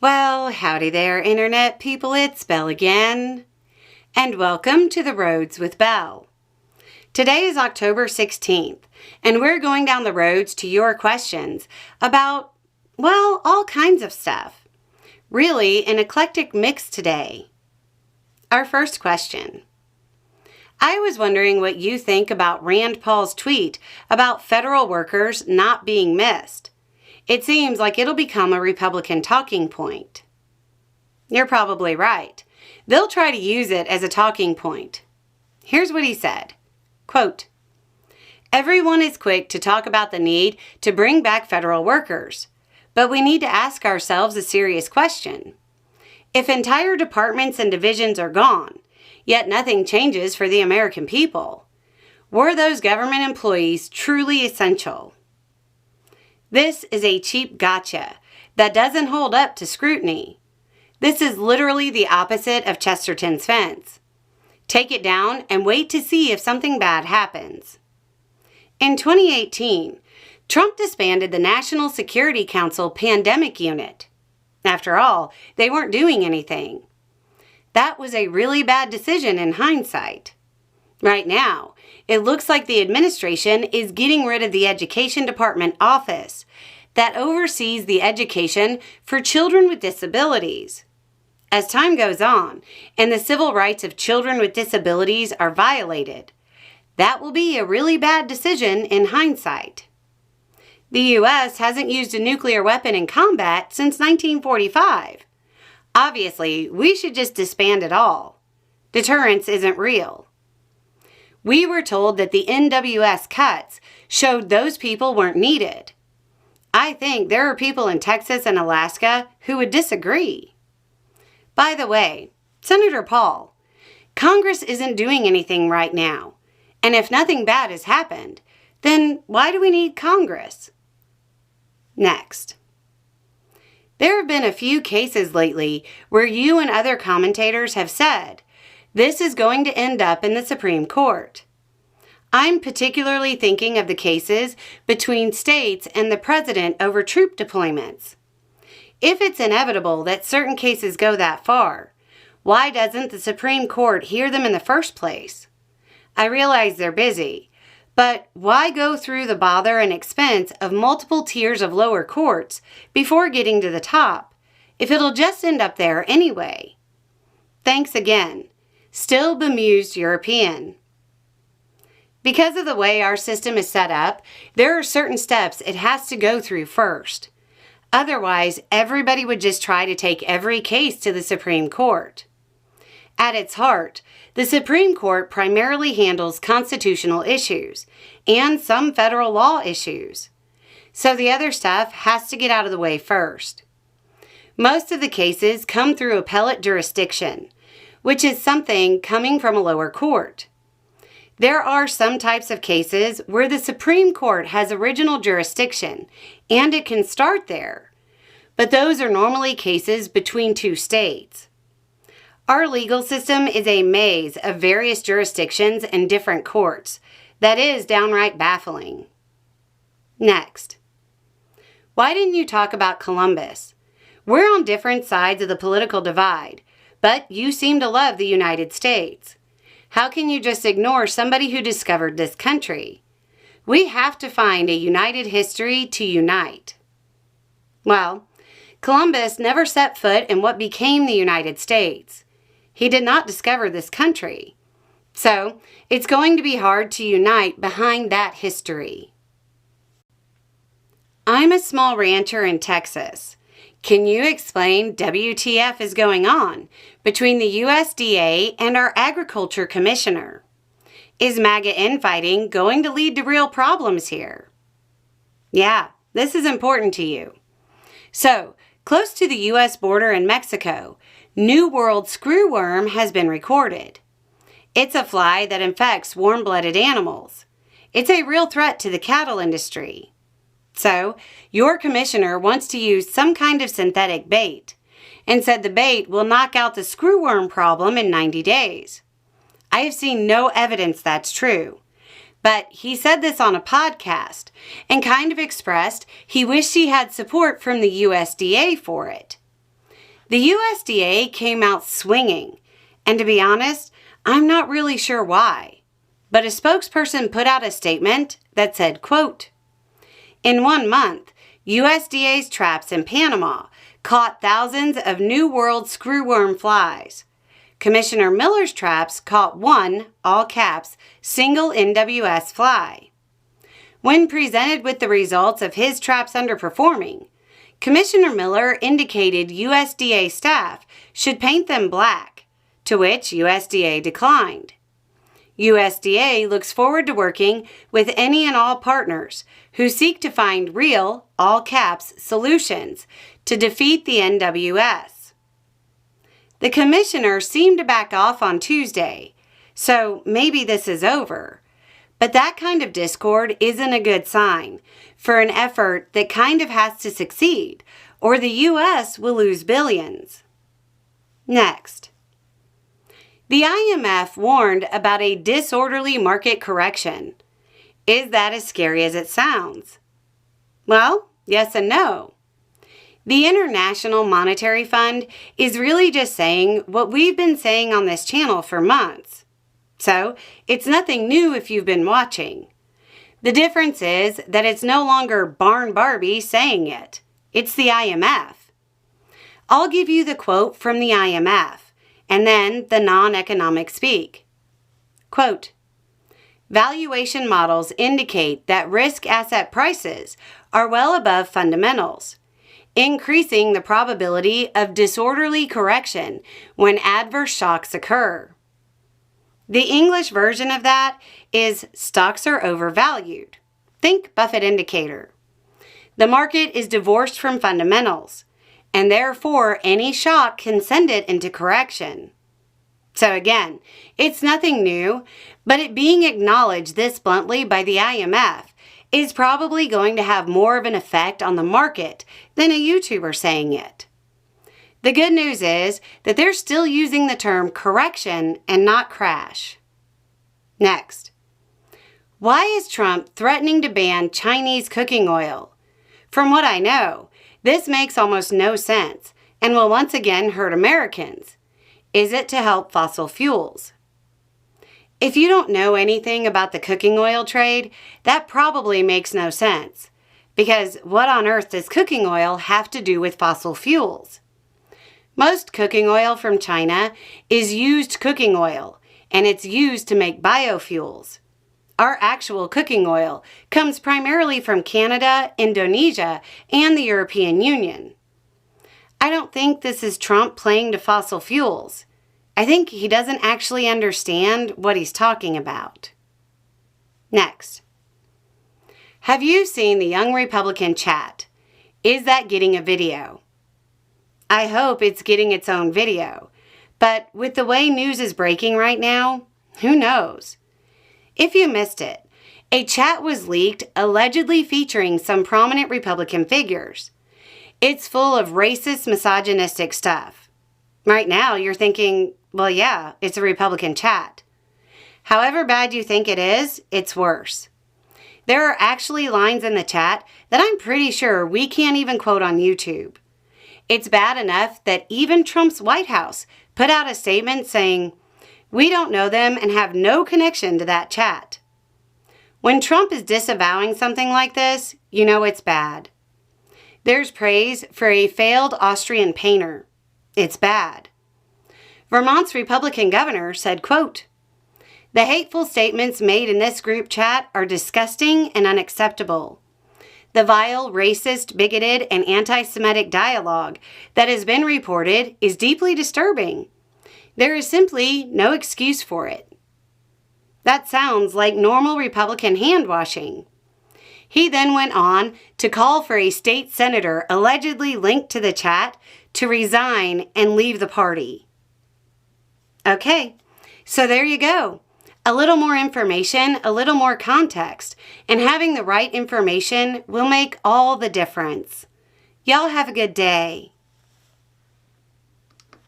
Well, howdy there, Internet people, it's Belle again. And welcome to The Roads with Belle. Today is October 16th, and we're going down the roads to your questions about, well, all kinds of stuff. Really, an eclectic mix today. Our first question. I was wondering what you think about Rand Paul's tweet about federal workers not being missed. It seems like it'll become a Republican talking point. You're probably right. They'll try to use it as a talking point. Here's what he said. Quote, "Everyone is quick to talk about the need to bring back federal workers, but we need to ask ourselves a serious question. If entire departments and divisions are gone, yet nothing changes for the American people, were those government employees truly essential? This is a cheap gotcha that doesn't hold up to scrutiny. This is literally the opposite of Chesterton's fence. Take it down and wait to see if something bad happens." In 2018, Trump disbanded the National Security Council Pandemic Unit. After all, they weren't doing anything. That was a really bad decision in hindsight. Right now, it looks like the administration is getting rid of the Education Department office that oversees the education for children with disabilities. As time goes on and the civil rights of children with disabilities are violated, that will be a really bad decision in hindsight. The U.S. hasn't used a nuclear weapon in combat since 1945. Obviously, we should just disband it all. Deterrence isn't real. We were told that the NWS cuts showed those people weren't needed. I think there are people in Texas and Alaska who would disagree. By the way, Senator Paul, Congress isn't doing anything right now, and if nothing bad has happened, then why do we need Congress? Next. There have been a few cases lately where you and other commentators have said, this is going to end up in the Supreme Court. I'm particularly thinking of the cases between states and the president over troop deployments. If it's inevitable that certain cases go that far, why doesn't the Supreme Court hear them in the first place? I realize they're busy, but why go through the bother and expense of multiple tiers of lower courts before getting to the top, if it'll just end up there anyway? Thanks again. Still bemused European. Because of the way our system is set up, there are certain steps it has to go through first. Otherwise, everybody would just try to take every case to the Supreme Court. At its heart, the Supreme Court primarily handles constitutional issues and some federal law issues. So the other stuff has to get out of the way first. Most of the cases come through appellate jurisdiction, which is something coming from a lower court. There are some types of cases where the Supreme Court has original jurisdiction, and it can start there. But those are normally cases between two states. Our legal system is a maze of various jurisdictions and different courts that is downright baffling. Next. Why didn't you talk about Columbus? We're on different sides of the political divide, but you seem to love the United States. How can you just ignore somebody who discovered this country? We have to find a united history to unite. Well, Columbus never set foot in what became the United States. He did not discover this country. So, it's going to be hard to unite behind that history. I'm a small rancher in Texas. Can you explain WTF is going on between the USDA and our Agriculture Commissioner? Is MAGA infighting going to lead to real problems here? Yeah, this is important to you. So, close to the U.S. border in Mexico, New World screwworm has been recorded. It's a fly that infects warm-blooded animals. It's a real threat to the cattle industry. So, your commissioner wants to use some kind of synthetic bait and said the bait will knock out the screwworm problem in 90 days. I have seen no evidence that's true, but he said this on a podcast and kind of expressed he wished he had support from the USDA for it. The USDA came out swinging, and to be honest, I'm not really sure why. But a spokesperson put out a statement that said, quote, "In 1 month, USDA's traps in Panama caught thousands of New World screwworm flies. Commissioner Miller's traps caught one, all caps, single NWS fly." When presented with the results of his traps underperforming, Commissioner Miller indicated USDA staff should paint them black, to which USDA declined. USDA looks forward to working with any and all partners who seek to find real, all caps, solutions to defeat the NWS. The commissioner seemed to back off on Tuesday, so maybe this is over. But that kind of discord isn't a good sign for an effort that kind of has to succeed, or the U.S. will lose billions. Next. The IMF warned about a disorderly market correction. Is that as scary as it sounds? Well, yes and no. The International Monetary Fund is really just saying what we've been saying on this channel for months. So, it's nothing new if you've been watching. The difference is that it's no longer Barn Barbie saying it. It's the IMF. I'll give you the quote from the IMF, and then the non-economic speak. Quote, "Valuation models indicate that risk asset prices are well above fundamentals, increasing the probability of disorderly correction when adverse shocks occur." The English version of that is stocks are overvalued. Think Buffett indicator. The market is divorced from fundamentals, and therefore any shock can send it into correction. So again, it's nothing new, but it being acknowledged this bluntly by the IMF is probably going to have more of an effect on the market than a YouTuber saying it. The good news is that they're still using the term correction and not crash. Next. Why is Trump threatening to ban Chinese cooking oil? From what I know, this makes almost no sense and will once again hurt Americans. Is it to help fossil fuels? If you don't know anything about the cooking oil trade, that probably makes no sense. Because what on earth does cooking oil have to do with fossil fuels? Most cooking oil from China is used cooking oil, and it's used to make biofuels. Our actual cooking oil comes primarily from Canada, Indonesia, and the European Union. I don't think this is Trump playing to fossil fuels. I think he doesn't actually understand what he's talking about. Next. Have you seen the Young Republican chat? Is that getting a video? I hope it's getting its own video, but with the way news is breaking right now, who knows? If you missed it, a chat was leaked allegedly featuring some prominent Republican figures. It's full of racist, misogynistic stuff. Right now, you're thinking, well, yeah, it's a Republican chat. However bad you think it is, it's worse. There are actually lines in the chat that I'm pretty sure we can't even quote on YouTube. It's bad enough that even Trump's White House put out a statement saying, "We don't know them and have no connection to that chat." When Trump is disavowing something like this, you know it's bad. There's praise for a failed Austrian painter. It's bad. Vermont's Republican governor said, quote, "The hateful statements made in this group chat are disgusting and unacceptable. The vile, racist, bigoted, and anti-Semitic dialogue that has been reported is deeply disturbing. There is simply no excuse for it." That sounds like normal Republican hand-washing. He then went on to call for a state senator allegedly linked to the chat to resign and leave the party. Okay, so there you go. A little more information, a little more context, and having the right information will make all the difference. Y'all have a good day.